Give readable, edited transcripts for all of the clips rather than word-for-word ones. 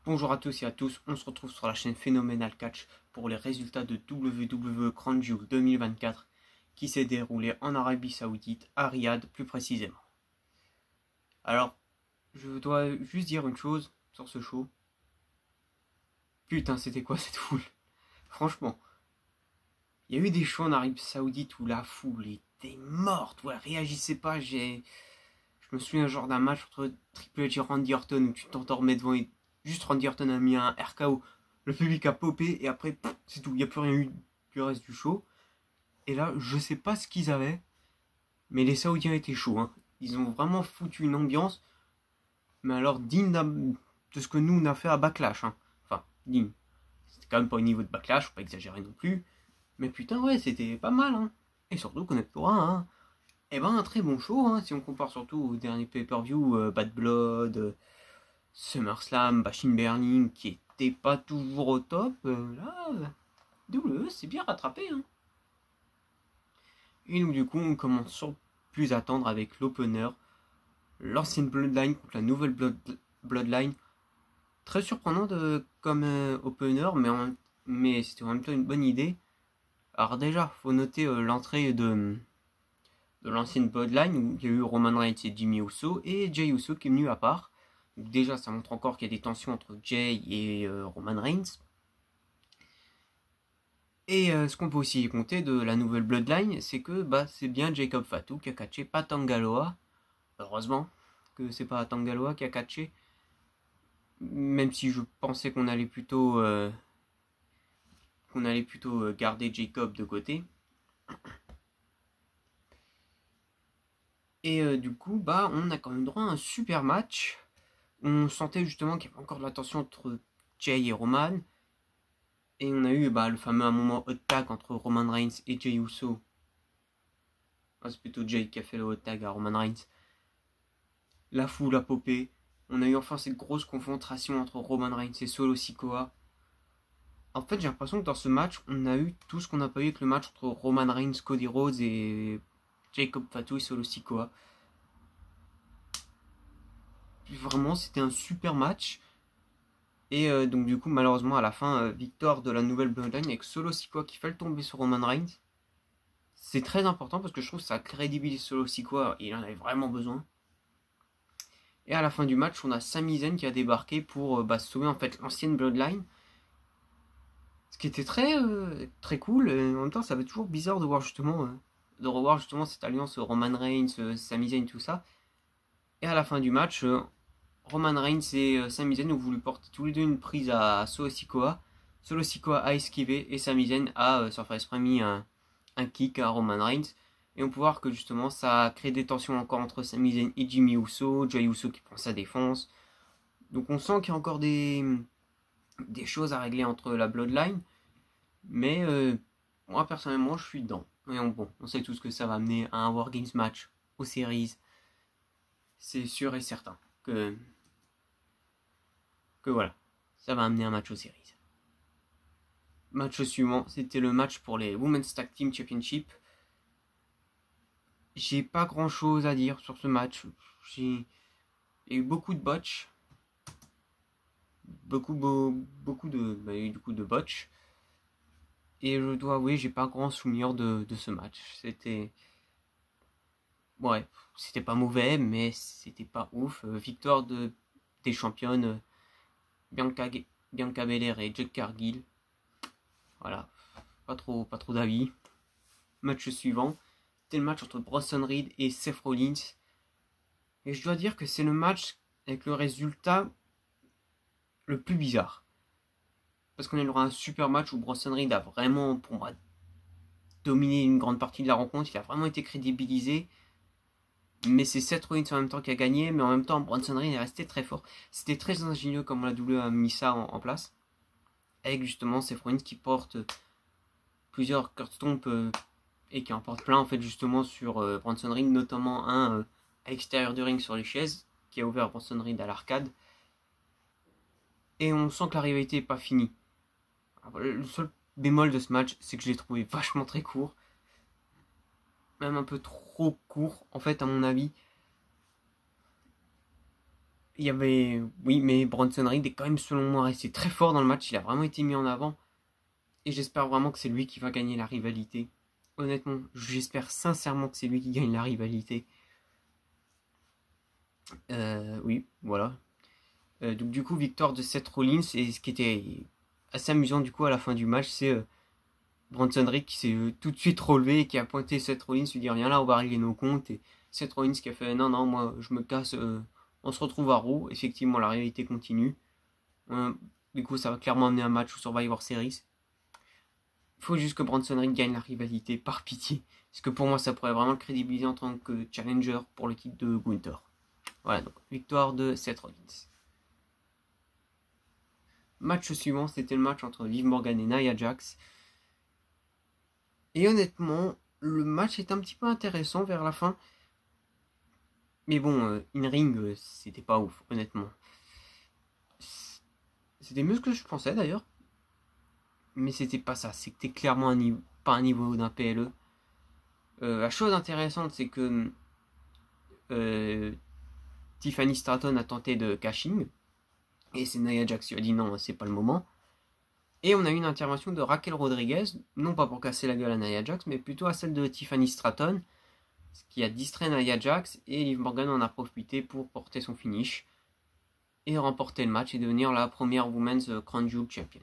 Bonjour à tous et à tous, on se retrouve sur la chaîne Phenomenal Catch pour les résultats de WWE Crown Jewel 2024 qui s'est déroulé en Arabie Saoudite, à Riyad plus précisément. Alors, je dois juste dire une chose sur ce show. Putain, c'était quoi cette foule? Franchement, il y a eu des shows en Arabie Saoudite où la foule était morte, où elle réagissait pas. Je me souviens genre d'un match entre Triple H et Randy Orton où tu t'endormais devant et juste Randy Orton a mis un RKO. Le public a popé et après c'est tout, il n'y a plus rien eu du reste du show. Et là, je sais pas ce qu'ils avaient, mais les Saoudiens étaient chauds. Hein. Ils ont vraiment foutu une ambiance, mais alors digne de ce que nous on a fait à Backlash. Hein. Enfin, digne. C'était quand même pas au niveau de Backlash, faut pas exagérer non plus. Mais putain, ouais, c'était pas mal. Hein. Et surtout, connaître-toi, hein. Eh ben, un très bon show, hein, si on compare surtout au dernier pay-per-view, Bad Blood, SummerSlam, Machine Burning, qui était pas toujours au top. Là, WWE c'est bien rattrapé. Hein. Et donc, du coup, on commence sans plus attendre avec l'opener, l'ancienne Bloodline contre la nouvelle Bloodline. Très surprenant comme opener, mais c'était en même temps une bonne idée. Alors, déjà, faut noter l'entrée de l'ancienne Bloodline où il y a eu Roman Reigns et Jimmy Uso et Jey Uso qui est venu à part. Donc déjà, ça montre encore qu'il y a des tensions entre Jey et Roman Reigns. Et ce qu'on peut aussi compter de la nouvelle Bloodline, c'est que c'est bien Jacob Fatu qui a catché, pas Tangaloa. Heureusement que c'est pas Tangaloa qui a catché. Même si je pensais qu'on allait plutôt garder Jacob de côté. Et du coup, on a quand même droit à un super match. On sentait justement qu'il y avait encore de la tension entre Jey et Roman. Et on a eu le fameux moment hot tag entre Roman Reigns et Jey Uso. C'est plutôt Jey qui a fait le hot tag à Roman Reigns. La foule a popé. On a eu enfin cette grosse confrontation entre Roman Reigns et Solo Sikoa. En fait, j'ai l'impression que dans ce match, on a eu tout ce qu'on n'a pas eu avec le match entre Roman Reigns, Cody Rhodes et Jacob Fatu et Solo Sikoa. Vraiment, c'était un super match. Et donc du coup, malheureusement, à la fin, victoire de la nouvelle Bloodline avec Solo Sikoa qui fait le tomber sur Roman Reigns. C'est très important parce que je trouve que ça crédibilise Solo Sikoa et il en avait vraiment besoin. Et à la fin du match, on a Sami Zayn qui a débarqué pour sauver en fait l'ancienne Bloodline. Ce qui était très cool. Et en même temps, ça fait toujours bizarre de revoir justement cette alliance Roman Reigns, Sami Zayn, tout ça. Et à la fin du match, Roman Reigns et Sami Zayn ont voulu porter tous les deux une prise à Solo Sikoa. Solo Sikoa a esquivé et Sami Zayn a sur Face mis un kick à Roman Reigns. Et on peut voir que justement ça crée des tensions encore entre Sami Zayn et Jimmy Uso. Jey Uso qui prend sa défense. Donc on sent qu'il y a encore des choses à régler entre la Bloodline. Mais moi personnellement je suis dedans. Et on sait tous que ça va amener à un War Games match aux séries. C'est sûr et certain que voilà, ça va amener un match aux séries. Match suivant, c'était le match pour les Women's Tag Team Championship. J'ai pas grand chose à dire sur ce match. Il y a eu beaucoup de botch. Beaucoup de botch. Et je dois avouer, j'ai pas grand souvenir de ce match. Ouais, c'était pas mauvais, mais c'était pas ouf. Victoire des championnes Bianca Belair et Jade Cargill. Voilà, pas trop d'avis. Match suivant, c'était le match entre Bronson Reed et Seth Rollins. Et je dois dire que c'est le match avec le résultat le plus bizarre. Parce qu'on a eu un super match où Bronson Reed a vraiment, pour moi, dominé une grande partie de la rencontre. Il a vraiment été crédibilisé. Mais c'est Seth Rollins en même temps qui a gagné. Mais en même temps, Bronson Reed est resté très fort. C'était très ingénieux comme la WWE a mis ça en place. Avec justement Seth Rollins qui porte plusieurs Kurt Stomp et qui en porte plein en fait justement sur Bronson Reed. Notamment un à l'extérieur du ring sur les chaises qui a ouvert Bronson Reed à l'arcade. Et on sent que la rivalité n'est pas finie. Alors, le seul bémol de ce match, c'est que je l'ai trouvé vachement très court. Même un peu trop court, en fait, à mon avis. il y avait... Oui, mais Bronson Reed est quand même, selon moi, resté très fort dans le match. Il a vraiment été mis en avant. Et j'espère vraiment que c'est lui qui va gagner la rivalité. Honnêtement, j'espère sincèrement que c'est lui qui gagne la rivalité. Oui, voilà. Donc du coup, victoire de Seth Rollins. Et ce qui était assez amusant du coup à la fin du match, c'est Bronson Reed qui s'est tout de suite relevé et qui a pointé Seth Rollins, lui dit viens là, on va régler nos comptes. Et Seth Rollins qui a fait non, non, moi je me casse, on se retrouve à Raw. Effectivement, la réalité continue. Du coup, ça va clairement amener un match au Survivor Series. Il faut juste que Bronson Reed gagne la rivalité, par pitié. Parce que pour moi, ça pourrait vraiment le crédibiliser en tant que challenger pour le titre de Gunther. Voilà, donc victoire de Seth Rollins. Match suivant, c'était le match entre Liv Morgan et Nia Jax. Et honnêtement, le match est un petit peu intéressant vers la fin. Mais bon, in-ring, c'était pas ouf, honnêtement. C'était mieux que je pensais d'ailleurs. Mais c'était pas ça. C'était clairement pas un niveau d'un PLE. La chose intéressante, c'est que euh, Tiffany Stratton a tenté de cashing. Et c'est Nia Jax qui a dit non, c'est pas le moment. Et on a eu une intervention de Raquel Rodriguez, non pas pour casser la gueule à Nia Jax, mais plutôt à celle de Tiffany Stratton, ce qui a distrait Nia Jax, et Liv Morgan en a profité pour porter son finish et remporter le match et devenir la première Women's Crown Jewel Champion.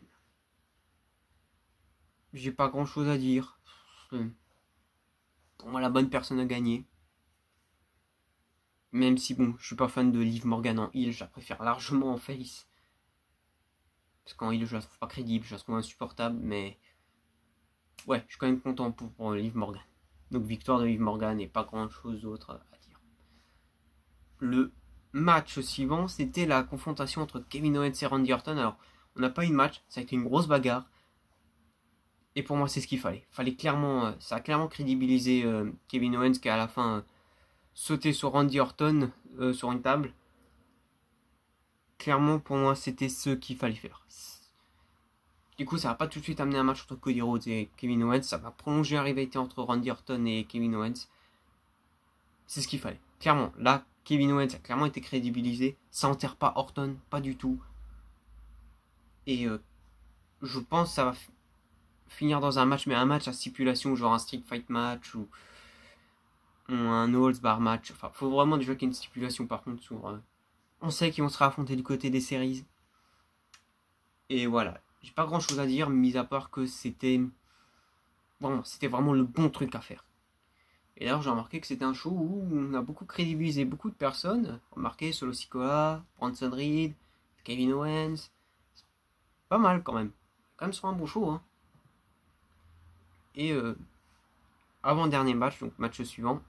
J'ai pas grand chose à dire. Pour moi, la bonne personne a gagné. Même si bon, je suis pas fan de Liv Morgan en heel, je la préfère largement en face. Parce qu'en heel, je la trouve pas crédible, je la trouve insupportable, mais ouais, je suis quand même content pour Liv Morgan. Donc victoire de Liv Morgan et pas grand chose d'autre à dire. Le match suivant, c'était la confrontation entre Kevin Owens et Randy Orton. Alors, on n'a pas eu de match, ça a été une grosse bagarre. Et pour moi, c'est ce qu'il fallait. Ça a clairement crédibilisé Kevin Owens qui a à la fin sauté sur Randy Orton sur une table. Clairement, pour moi, c'était ce qu'il fallait faire. Du coup, ça va pas tout de suite amener un match entre Cody Rhodes et Kevin Owens. Ça va prolonger la rivalité entre Randy Orton et Kevin Owens. C'est ce qu'il fallait. Clairement, là, Kevin Owens a clairement été crédibilisé. Ça enterre pas Orton, pas du tout. Et je pense que ça va finir dans un match, mais un match à stipulation, genre un street fight match ou un no holds bar match. Enfin, faut vraiment déjà qu'il y ait une stipulation par contre sur. On sait qu'ils vont se affronter du côté des séries. Et voilà. J'ai pas grand chose à dire, mis à part que c'était. Bon, c'était vraiment le bon truc à faire. Et d'ailleurs, j'ai remarqué que c'était un show où on a beaucoup crédibilisé beaucoup de personnes. Remarqué Solo Sikoa, Bronson Reed, Kevin Owens. Pas mal quand même. Quand même sur un bon show. Hein. Et avant-dernier match, donc match suivant,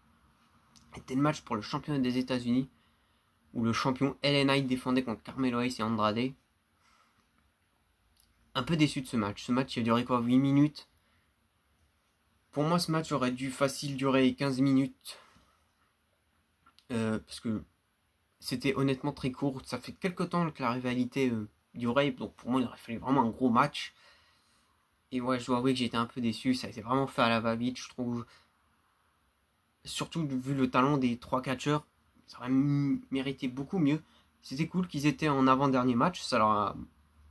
était le match pour le championnat des États-Unis où le champion LA Knight défendait contre Carmelo Hayes et Andrade. Un peu déçu de ce match. Ce match il a duré quoi 8 minutes. Pour moi, ce match aurait dû facile durer 15 minutes. Parce que c'était honnêtement très court. Ça fait quelques temps que la rivalité durait. Donc pour moi, il aurait fallu vraiment un gros match. Et ouais, je dois avouer que j'étais un peu déçu. Ça a été vraiment fait à la va-vite, je trouve. Surtout vu le talent des 3 catcheurs, ça aurait mérité beaucoup mieux. C'était cool qu'ils étaient en avant-dernier match. Ça leur a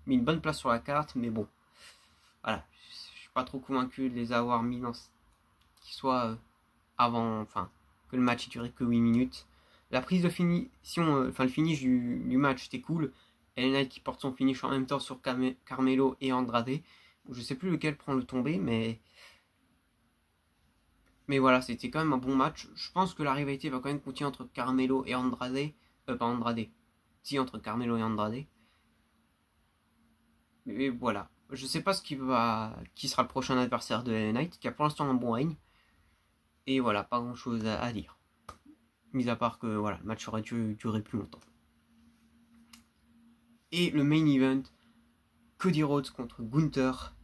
mis une bonne place sur la carte. Mais bon, voilà. Je suis pas trop convaincu de les avoir mis dans qu'ils soient avant, enfin, que le match ait duré que 8 minutes. La prise de finition, le finish du match, c'était cool. LA Knight qui porte son finish en même temps sur Carmelo et Andrade. Je sais plus lequel prend le tombé, mais voilà, c'était quand même un bon match. Je pense que la rivalité va quand même continuer entre Carmelo et Andrade. Pas Andrade. Si, entre Carmelo et Andrade. Mais voilà. Je sais pas qui sera le prochain adversaire de LA Knight, qui a pour l'instant un bon règne. Et voilà, pas grand chose à dire. Mis à part que voilà, le match aurait dû durer plus longtemps. Et le main event, Cody Rhodes contre Gunther.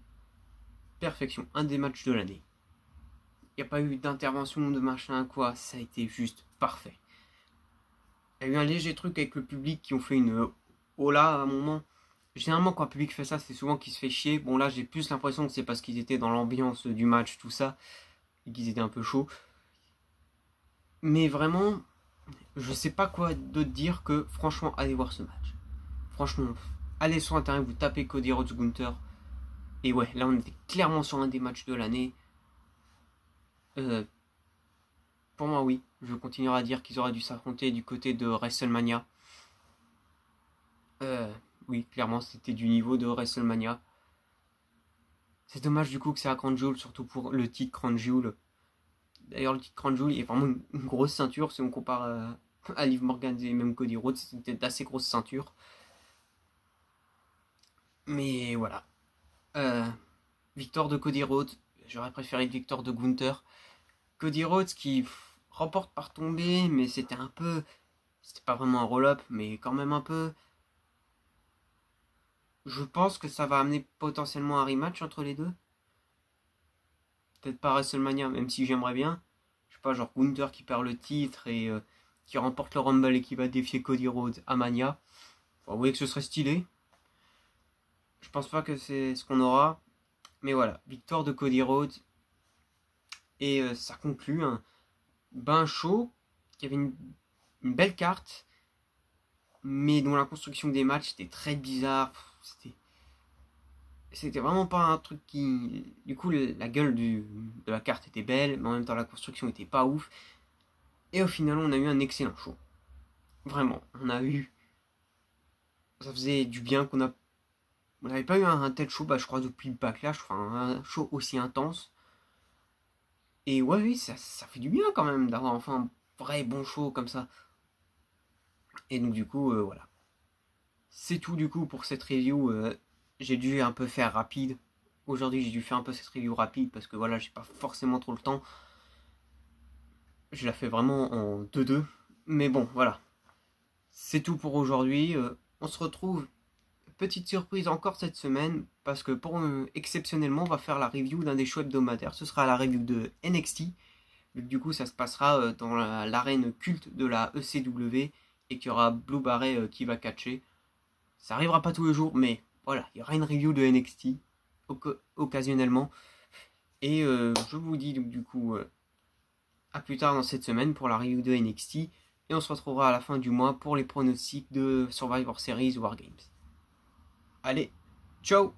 Perfection, un des matchs de l'année. Il n'y a pas eu d'intervention de machin quoi, ça a été juste parfait. Il y a eu un léger truc avec le public qui ont fait une hola à un moment. Généralement quand le public fait ça, c'est souvent qu'il se fait chier. Bon là j'ai plus l'impression que c'est parce qu'ils étaient dans l'ambiance du match, tout ça, et qu'ils étaient un peu chauds. Mais vraiment, je sais pas quoi d'autre dire que franchement allez voir ce match. Franchement, allez sur internet, vous tapez Cody Rhodes Gunther. Et ouais, là on était clairement sur un des matchs de l'année. Euh, pour moi oui, je continuerai à dire qu'ils auraient dû s'affronter du côté de WrestleMania. Euh, oui, clairement c'était du niveau de WrestleMania. C'est dommage du coup que c'est à Crown Jewel, surtout pour le titre Crown Jewel. D'ailleurs le titre Crown Jewel est vraiment une grosse ceinture si on compare à Liv Morgan et même Cody Rhodes, c'est une assez grosse ceinture. Mais voilà. Euh, Victoire de Cody Rhodes. J'aurais préféré une victoire de Gunther. Cody Rhodes qui remporte par tombée, mais c'était un peu... C'était pas vraiment un roll-up, mais quand même un peu... Je pense que ça va amener potentiellement un rematch entre les deux. Peut-être pas WrestleMania, même si j'aimerais bien. Je sais pas, genre Gunther qui perd le titre et qui remporte le Rumble et qui va défier Cody Rhodes à Mania. Bon, vous voyez que ce serait stylé. Je pense pas que c'est ce qu'on aura. Mais voilà, victoire de Cody Rhodes. Et ça conclut un bain chaud qui avait une belle carte, mais dont la construction des matchs était très bizarre. C'était vraiment pas un truc qui... Du coup, la gueule de la carte était belle, mais en même temps la construction était pas ouf. Et au final, on a eu un excellent show. Vraiment, on a eu... Ça faisait du bien qu'on a... On n'avait pas eu un tel show, bah, je crois, depuis le Backlash, enfin, un show aussi intense. Et ouais, oui, ça fait du bien quand même d'avoir enfin un vrai bon show comme ça. Et donc du coup, voilà. C'est tout du coup pour cette review. J'ai dû un peu faire rapide. Aujourd'hui, j'ai dû faire un peu cette review rapide parce que voilà, j'ai pas forcément trop le temps. Je la fais vraiment en 2-2. Mais bon, voilà. C'est tout pour aujourd'hui. On se retrouve. Petite surprise encore cette semaine parce que pour exceptionnellement, on va faire la review d'un des shows hebdomadaires. Ce sera la review de NXT. Du coup, ça se passera dans l'arène culte de la ECW et qu'il y aura Blue Barret qui va catcher. Ça arrivera pas tous les jours, mais voilà, il y aura une review de NXT occasionnellement. Et je vous dis donc du coup à plus tard dans cette semaine pour la review de NXT. Et on se retrouvera à la fin du mois pour les pronostics de Survivor Series War Games. Allez, ciao!